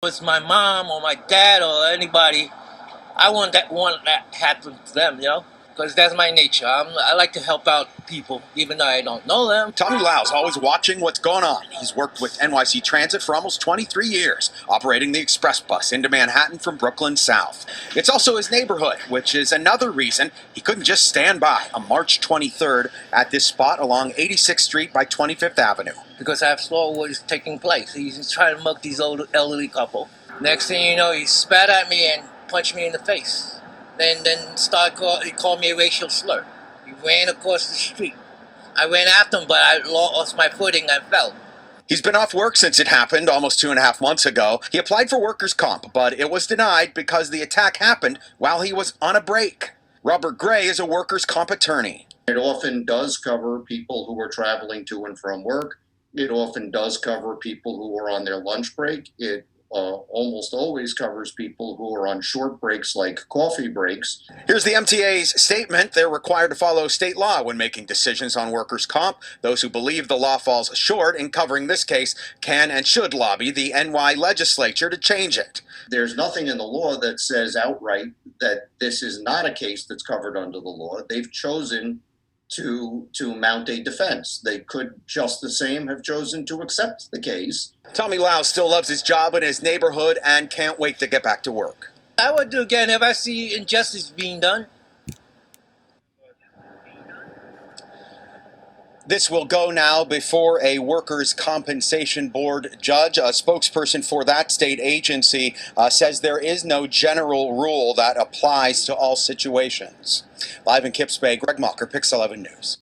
It's my mom or my dad or anybody, I want that happen to them, because that's my nature. I like to help out people, even though I don't know them. Tommy Lau's always watching what's going on. He's worked with NYC Transit for almost 23 years, operating the express bus into Manhattan from Brooklyn south. It's also his neighborhood, which is another reason he couldn't just stand by on March 23rd at this spot along 86th Street by 25th Avenue. Because I saw what is taking place. He's trying to mug these old elderly couple. Next thing you know, he spat at me and punched me in the face. Then he called me a racial slur. He ran across the street. I ran after him, but I lost my footing and fell. He's been off work since it happened almost 2.5 months ago. He applied for workers' comp, but it was denied because the attack happened while he was on a break. Robert Gray is a workers' comp attorney. It often does cover people who are traveling to and from work. It often does cover people who are on their lunch break. It almost always covers people who are on short breaks like coffee breaks. Here's the MTA's statement. They're required to follow state law when making decisions on workers' comp. Those who believe the law falls short in covering this case can and should lobby the NY legislature to change it. There's nothing in the law that says outright that this is not a case that's covered under the law. They've chosen to mount a defense. They could just the same have chosen to accept the case. Tommy Lau still loves his job in his neighborhood and can't wait to get back to work. I would do again if I see injustice being done. This will go now before a workers' compensation board judge. A spokesperson for that state agency says there is no general rule that applies to all situations. Live in Kips Bay, Greg Mocker, Pix 11 News.